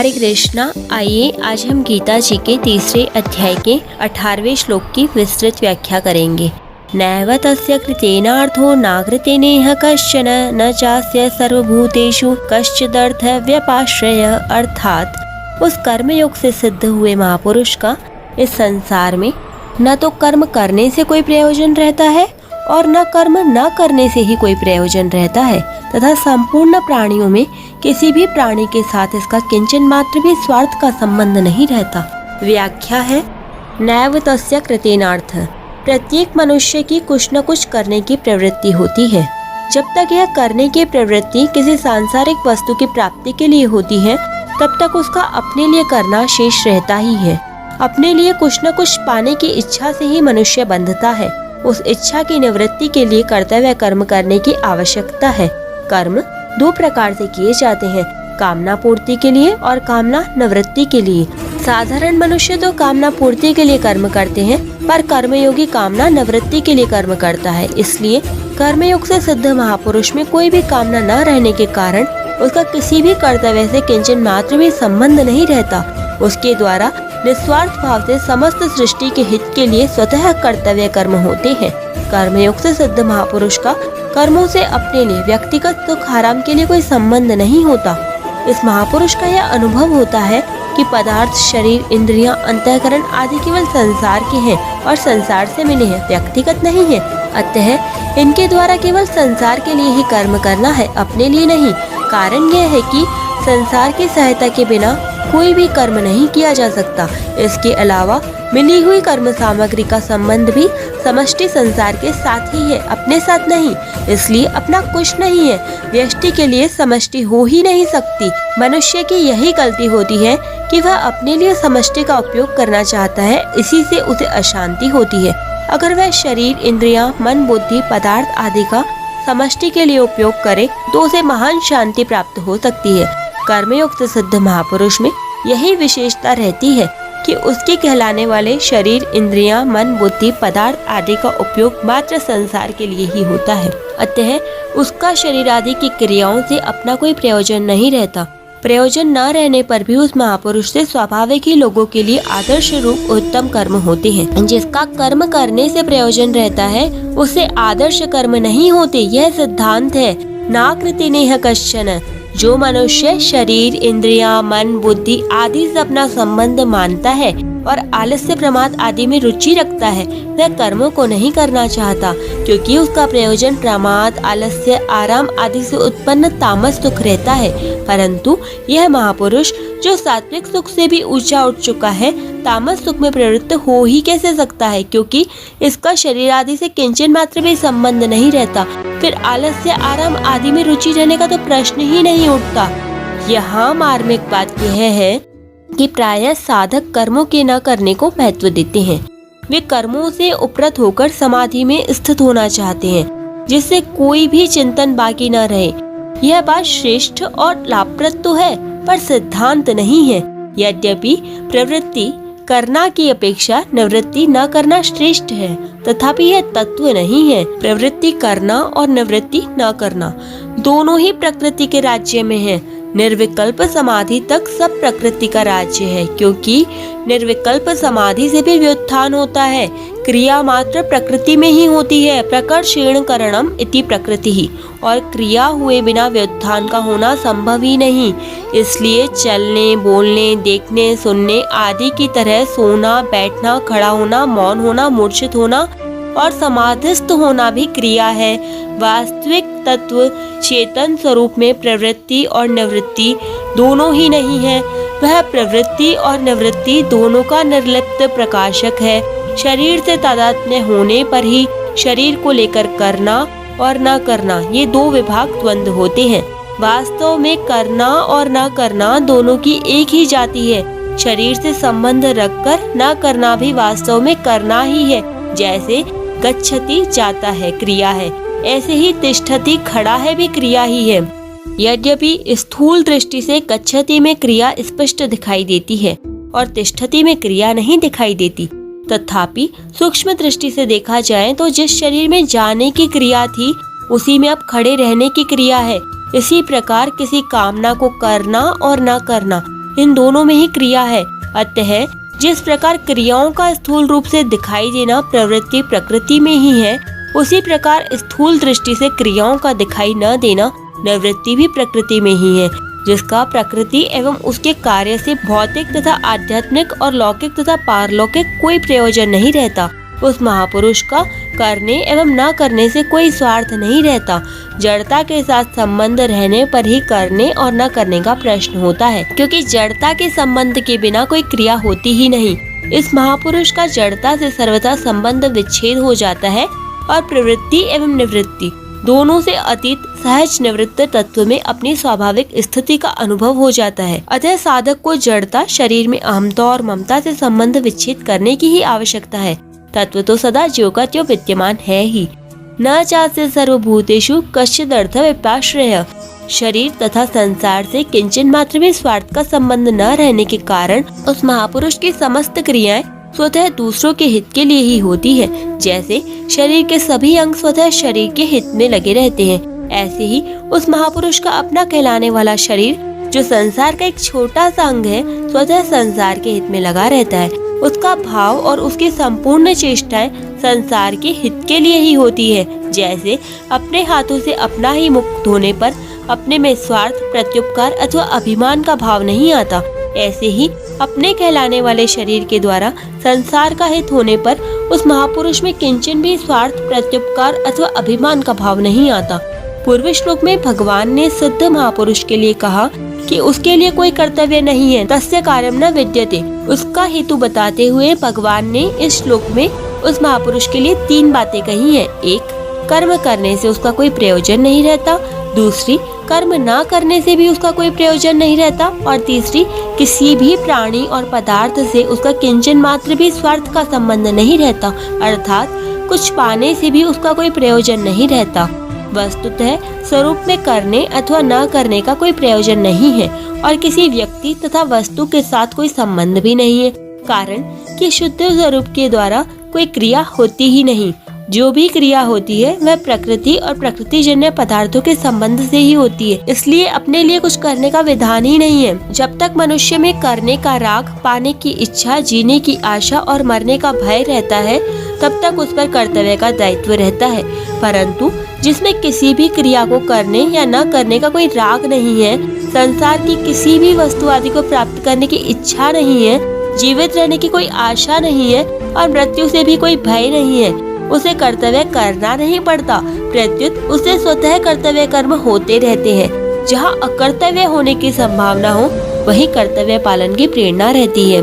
हरे कृष्णा। आइए आज हम गीता जी के तीसरे अध्याय के 18वें श्लोक की विस्तृत व्याख्या करेंगे। नैव तस्य कृतेनार्थो नाकृतेनेह कश्चन न चास्य सर्वभूतेषु कश्चिदर्थ व्यपाश्रय। अर्थात उस कर्मयोग से सिद्ध हुए महापुरुष का इस संसार में न तो कर्म करने से कोई प्रयोजन रहता है और न कर्म न करने से ही कोई प्रयोजन रहता है, तथा संपूर्ण प्राणियों में किसी भी प्राणी के साथ इसका किंचन मात्र भी स्वार्थ का संबंध नहीं रहता। व्याख्या है, नैव तस्य कृतेनार्थ, प्रत्येक मनुष्य की कुछ न कुछ करने की प्रवृत्ति होती है। जब तक यह करने की प्रवृत्ति किसी सांसारिक वस्तु की प्राप्ति के लिए होती है, तब तक उसका अपने लिए करना शेष रहता ही है। अपने लिए कुछ न कुछ पाने की इच्छा से ही मनुष्य बंधता है। उस इच्छा की निवृत्ति के लिए कर्तव्य कर्म करने की आवश्यकता है। कर्म दो प्रकार से किए जाते हैं, कामना पूर्ति के लिए और कामना निवृत्ति के लिए। साधारण मनुष्य तो कामना पूर्ति के लिए कर्म करते हैं, पर कर्मयोगी कामना निवृत्ति के लिए कर्म करता है। इसलिए कर्मयोग से सिद्ध महापुरुष में कोई भी कामना न रहने के कारण उसका किसी भी कर्तव्य से किंचन मात्र भी संबंध नहीं रहता। उसके द्वारा निस्वार्थ भाव से समस्त सृष्टि के हित के लिए स्वतः कर्तव्य कर्म होते हैं। कर्मयोग से सिद्ध महापुरुष का कर्मों से अपने लिए व्यक्तिगत सुख आराम के लिए कोई संबंध नहीं होता। इस महापुरुष का यह अनुभव होता है कि पदार्थ, शरीर, इंद्रियां, अंतःकरण आदि केवल संसार के हैं और संसार से मिले हैं, व्यक्तिगत नहीं है। अतः इनके द्वारा केवल संसार के लिए ही कर्म करना है, अपने लिए नहीं। कारण यह है कि संसार की सहायता के बिना कोई भी कर्म नहीं किया जा सकता। इसके अलावा मिली हुई कर्म सामग्री का संबंध भी समष्टि संसार के साथ ही है, अपने साथ नहीं। इसलिए अपना कुछ नहीं है, व्यष्टि के लिए समष्टि हो ही नहीं सकती। मनुष्य की यही गलती होती है कि वह अपने लिए समष्टि का उपयोग करना चाहता है, इसी से उसे अशांति होती है। अगर वह शरीर, इंद्रियां, मन, बुद्धि, पदार्थ आदि का समष्टि के लिए उपयोग करे तो उसे महान शांति प्राप्त हो सकती है। कर्मयोग से सिद्ध महापुरुष में यही विशेषता रहती है कि उसके कहलाने वाले शरीर, इंद्रियां, मन, बुद्धि, पदार्थ आदि का उपयोग मात्र संसार के लिए ही होता है। अतः उसका शरीर आदि की क्रियाओं से अपना कोई प्रयोजन नहीं रहता। प्रयोजन न रहने पर भी उस महापुरुष से स्वाभाविक ही लोगों के लिए आदर्श रूप उत्तम कर्म होते हैं। जिसका कर्म करने से प्रयोजन रहता है उसे आदर्श कर्म नहीं होते, यह सिद्धांत है। नाकृतिनेह कश्चन, जो मनुष्य शरीर, इंद्रियां, मन, बुद्धि आदि से अपना संबंध मानता है और आलस्य, प्रमाद आदि में रुचि रखता है, वह कर्मों को नहीं करना चाहता, क्योंकि उसका प्रयोजन प्रमाद, आलस्य, आराम आदि से उत्पन्न तामस सुख रहता है। परंतु यह महापुरुष जो सात्विक सुख से भी ऊंचा उठ चुका है, तामस सुख में प्रवृत्त हो ही कैसे सकता है, क्योंकि इसका शरीर आदि से किंचन मात्र भी संबंध नहीं रहता। फिर आलस्य, आराम आदि में रुचि रहने का तो प्रश्न ही नहीं उठता। यहाँ मार्मिक बात यह है कि प्रायः साधक कर्मों के न करने को महत्व देते हैं। वे कर्मों से उपरत होकर समाधि में स्थित होना चाहते हैं, जिससे कोई भी चिंतन बाकी न रहे। यह बात श्रेष्ठ और लाभप्रद तो है, पर सिद्धांत नहीं है। यद्यपि प्रवृत्ति करना की अपेक्षा निवृत्ति न करना श्रेष्ठ है, तथापि यह तत्व नहीं है। प्रवृत्ति करना और निवृत्ति न करना दोनों ही प्रकृति के राज्य में है। निर्विकल्प समाधि तक सब प्रकृति का राज्य है, क्योंकि निर्विकल्प समाधि से भी व्युत्थान होता है। क्रिया मात्र प्रकृति में ही होती है, प्रकर्षेण करणम इति प्रकृति ही, और क्रिया हुए बिना व्युत्थान का होना संभव ही नहीं। इसलिए चलने, बोलने, देखने, सुनने आदि की तरह सोना, बैठना, खड़ा होना, मौन होना, मूर्छित होना और समाधिस्थ होना भी क्रिया है। वास्तविक तत्व चेतन स्वरूप में प्रवृत्ति और निवृत्ति दोनों ही नहीं है। वह प्रवृत्ति और निवृत्ति दोनों का निर्लिप्त प्रकाशक है। शरीर से तादात्म्य होने पर ही शरीर को लेकर करना और न करना, ये दो विभाग द्वंद्व होते हैं। वास्तव में करना और न करना दोनों की एक ही जाति है। शरीर से संबंध रखकर न करना भी वास्तव में करना ही है। जैसे गच्छति जाता है, क्रिया है, ऐसे ही तिष्ठति खड़ा है भी क्रिया ही है। यद्यपि स्थूल दृष्टि से गच्छति में क्रिया स्पष्ट दिखाई देती है और तिष्ठति में क्रिया नहीं दिखाई देती, तथापि सूक्ष्म दृष्टि से देखा जाए तो जिस शरीर में जाने की क्रिया थी उसी में अब खड़े रहने की क्रिया है। इसी प्रकार किसी कामना को करना और न करना इन दोनों में ही क्रिया है। अतः जिस प्रकार क्रियाओं का स्थूल रूप से दिखाई देना प्रवृत्ति प्रकृति में ही है, उसी प्रकार स्थूल दृष्टि से क्रियाओं का दिखाई न देना निवृत्ति भी प्रकृति में ही है, जिसका प्रकृति एवं उसके कार्य से भौतिक तथा आध्यात्मिक और लौकिक तथा पारलौकिक कोई प्रयोजन नहीं रहता। उस महापुरुष का करने एवं न करने से कोई स्वार्थ नहीं रहता। जड़ता के साथ संबंध रहने पर ही करने और न करने का प्रश्न होता है, क्योंकि जड़ता के संबंध के बिना कोई क्रिया होती ही नहीं। इस महापुरुष का जड़ता से सर्वथा संबंध विच्छेद हो जाता है और प्रवृत्ति एवं निवृत्ति दोनों से अतीत सहज निवृत्त तत्व में अपनी स्वाभाविक स्थिति का अनुभव हो जाता है। अतः साधक को जड़ता, शरीर में अहमता और ममता से संबंध विच्छेद करने की ही आवश्यकता है। तत्व तो सदा ज्यों का त्यों विद्यमान है ही। न चास्य सर्वभूतेषु कश्चिद् अर्थ विपाश्रयः। शरीर तथा संसार से किंचन मात्र भी स्वार्थ का संबंध न रहने के कारण उस महापुरुष की समस्त क्रियाएं स्वतः दूसरों के हित के लिए ही होती है। जैसे शरीर के सभी अंग स्वतः शरीर के हित में लगे रहते हैं, ऐसे ही उस महापुरुष का अपना कहलाने वाला शरीर, जो संसार का एक छोटा सा अंग है, स्वतः संसार के हित में लगा रहता है। उसका भाव और उसकी संपूर्ण चेष्टाएं संसार के हित के लिए ही होती है। जैसे अपने हाथों से अपना ही मुख धोने पर अपने में स्वार्थ, प्रत्युपकार अथवा अभिमान का भाव नहीं आता, ऐसे ही अपने कहलाने वाले शरीर के द्वारा संसार का हित होने पर उस महापुरुष में किंचन भी स्वार्थ, प्रत्युपकार अथवा अभिमान का भाव नहीं आता। पूर्व श्लोक में भगवान ने सिद्ध महापुरुष के लिए कहा कि उसके लिए कोई कर्तव्य नहीं है, तस्य कार्यम न विद्यते। उसका हेतु बताते हुए भगवान ने इस श्लोक में उस महापुरुष के लिए 3 बातें कही हैं। एक, कर्म करने से उसका कोई प्रयोजन नहीं रहता। दूसरी, कर्म ना करने से भी उसका कोई प्रयोजन नहीं रहता। और तीसरी, किसी भी प्राणी और पदार्थ से उसका किंचन मात्र भी स्वार्थ का संबंध नहीं रहता, अर्थात कुछ पाने से भी उसका कोई प्रयोजन नहीं रहता। वस्तुतः स्वरूप में करने अथवा न करने का कोई प्रयोजन नहीं है और किसी व्यक्ति तथा वस्तु के साथ कोई संबंध भी नहीं है, कारण कि शुद्ध स्वरूप के द्वारा कोई क्रिया होती ही नहीं। जो भी क्रिया होती है वह प्रकृति और प्रकृति जन्य पदार्थों के संबंध से ही होती है, इसलिए अपने लिए कुछ करने का विधान ही नहीं है। जब तक मनुष्य में करने का राग, पाने की इच्छा, जीने की आशा और मरने का भय रहता है, तब तक उस पर कर्तव्य का दायित्व रहता है। परंतु जिसमें किसी भी क्रिया को करने या न करने का कोई राग नहीं है, संसार की किसी भी वस्तु आदि को प्राप्त करने की इच्छा नहीं है, जीवित रहने की कोई आशा नहीं है और मृत्यु से भी कोई भय नहीं है, उसे कर्तव्य करना नहीं पड़ता। प्रत्युत उसे स्वतः कर्तव्य कर्म होते रहते हैं। जहाँ अकर्तव्य होने की संभावना हो, वहीं कर्तव्य पालन की प्रेरणा रहती है।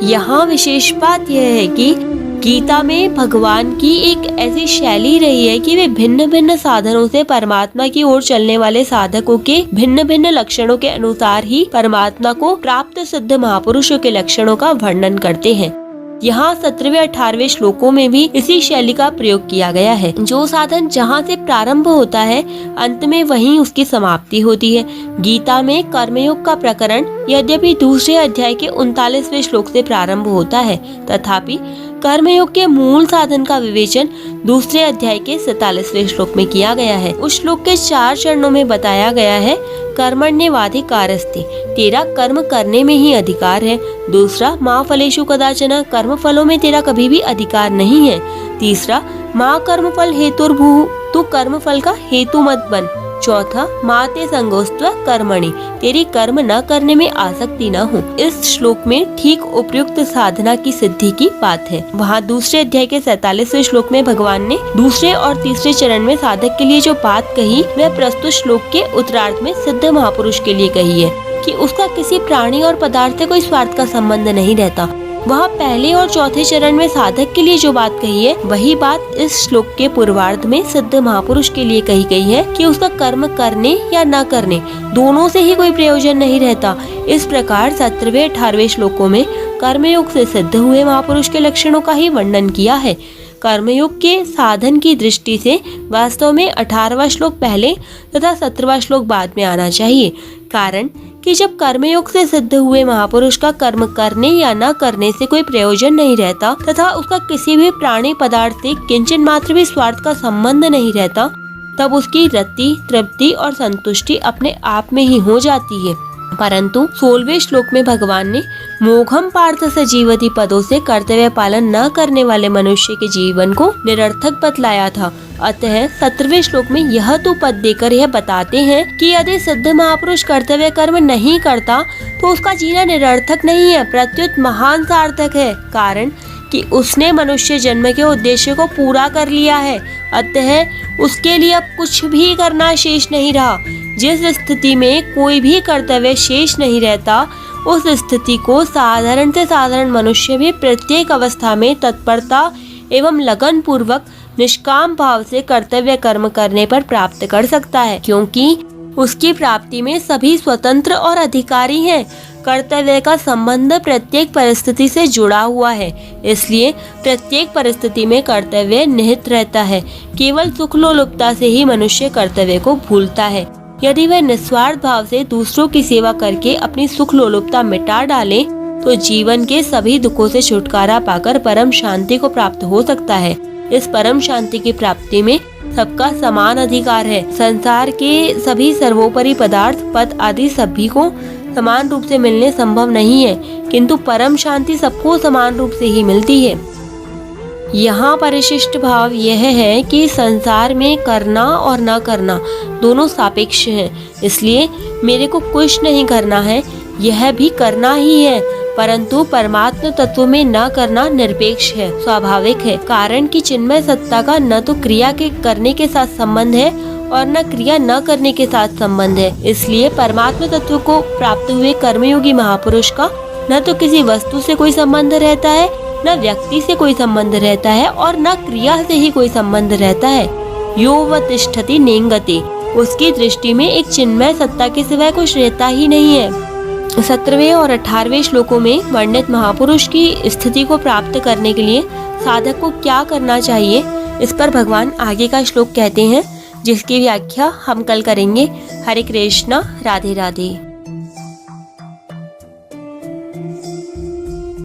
यहाँ विशेष बात यह है कि गीता में भगवान की एक ऐसी शैली रही है कि वे भिन्न भिन्न साधनों से परमात्मा की ओर चलने वाले साधकों के भिन्न भिन्न लक्षणों के अनुसार ही परमात्मा को प्राप्त सिद्ध महापुरुषों के लक्षणों का वर्णन करते हैं। यहाँ 17वें 18वें श्लोकों में भी इसी शैली का प्रयोग किया गया है। जो साधन जहाँ से प्रारंभ होता है, अंत में वहीं उसकी समाप्ति होती है। गीता में कर्मयोग का प्रकरण यद्यपि दूसरे अध्याय के 39वें श्लोक से प्रारंभ होता है, तथापि कर्मयोग के मूल साधन का विवेचन दूसरे अध्याय के 47वें श्लोक में किया गया है। उस श्लोक के 4 चरणों में बताया गया है, कर्मण्येवाधिकारस्ते, तेरा कर्म करने में ही अधिकार है। दूसरा, मा फलेषु कदाचन, कर्म फलों में तेरा कभी भी अधिकार नहीं है। तीसरा, मा कर्मफल हेतुर्भुः, तू कर्म फल का हेतु मत बन। चौथा, माते संगोस्त्व कर्मणि, तेरी कर्म न करने में आसक्ति न हो। इस श्लोक में ठीक उपयुक्त साधना की सिद्धि की बात है। वहाँ दूसरे अध्याय के 47वें श्लोक में भगवान ने दूसरे और तीसरे चरण में साधक के लिए जो बात कही, वह प्रस्तुत श्लोक के उत्तरार्ध में सिद्ध महापुरुष के लिए कही है कि उसका किसी प्राणी और पदार्थ से कोई स्वार्थ का संबंध नहीं रहता। वहाँ पहले और चौथे चरण में साधक के लिए जो बात कही है, वही बात इस श्लोक के पूर्वार्ध में सिद्ध महापुरुष के लिए कही गई है कि उसका कर्म करने या न करने दोनों से ही कोई प्रयोजन नहीं रहता। इस प्रकार 17वें 18वें श्लोकों में कर्मयोग से सिद्ध हुए महापुरुष के लक्षणों का ही वर्णन किया है। कर्मयोग के साधन की दृष्टि से वास्तव में 18वां श्लोक पहले तथा 17वां श्लोक बाद में आना चाहिए, कारण कि जब कर्मयोग से सिद्ध हुए महापुरुष का कर्म करने या न करने से कोई प्रयोजन नहीं रहता तथा उसका किसी भी प्राणी पदार्थ से किंचन मात्र भी स्वार्थ का संबंध नहीं रहता, तब उसकी रति, तृप्ति और संतुष्टि अपने आप में ही हो जाती है। परंतु 16वें श्लोक में भगवान ने मोघम पार्थ स जीवति पदों से कर्तव्य पालन न करने वाले मनुष्य के जीवन को निरर्थक बतलाया था। अतः 17वें श्लोक में यह तो पद देकर यह बताते हैं कि यदि सिद्ध महापुरुष कर्तव्य कर्म नहीं करता तो उसका जीना निरर्थक नहीं है, प्रत्युत महान सार्थक है। कारण कि उसने मनुष्य जन्म के उद्देश्य को पूरा कर लिया है, अतः उसके लिए अब कुछ भी करना शेष नहीं रहा। जिस स्थिति में कोई भी कर्तव्य शेष नहीं रहता, उस स्थिति को साधारण से साधारण मनुष्य भी प्रत्येक अवस्था में तत्परता एवं लगन पूर्वक निष्काम भाव से कर्तव्य कर्म करने पर प्राप्त कर सकता है, क्योंकि उसकी प्राप्ति में सभी स्वतंत्र और अधिकारी हैं। कर्तव्य का संबंध प्रत्येक परिस्थिति से जुड़ा हुआ है, इसलिए प्रत्येक परिस्थिति में कर्तव्य निहित रहता है। केवल सुख लोलुपता से ही मनुष्य कर्तव्य को भूलता है। यदि वह निस्वार्थ भाव से दूसरों की सेवा करके अपनी सुख लोलुपता मिटा डाले तो जीवन के सभी दुखों से छुटकारा पाकर परम शांति को प्राप्त हो सकता है। इस परम शांति की प्राप्ति में सबका समान अधिकार है। संसार के सभी सर्वोपरि पदार्थ, पद आदि सभी को समान रूप से मिलने संभव नहीं है, किंतु परम शांति सबको समान रूप से ही मिलती है। यहाँ परिशिष्ट भाव यह है कि संसार में करना और न करना दोनों सापेक्ष हैं, इसलिए मेरे को कुछ नहीं करना है, यह भी करना ही है, परंतु परमात्म तत्व में न करना निरपेक्ष है, स्वाभाविक है। कारण कि चिन्मय सत्ता का न तो क्रिया के करने के साथ संबंध है और न क्रिया न करने के साथ संबंध है। इसलिए परमात्म तत्व को प्राप्त हुए कर्मयोगी महापुरुष का न तो किसी वस्तु से कोई संबंध रहता है, न व्यक्ति से कोई संबंध रहता है और न क्रिया से ही कोई संबंध रहता है। यो व तिष्ठति नेंगते, उसकी दृष्टि में एक चिन्मय सत्ता के सिवाय कुछ रहता ही नहीं है। 17वें और 18वें श्लोकों में वर्णित महापुरुष की स्थिति को प्राप्त करने के लिए साधक को क्या करना चाहिए, इस पर भगवान आगे का श्लोक कहते हैं, जिसकी व्याख्या हम कल करेंगे। हरे कृष्णा, राधे राधे।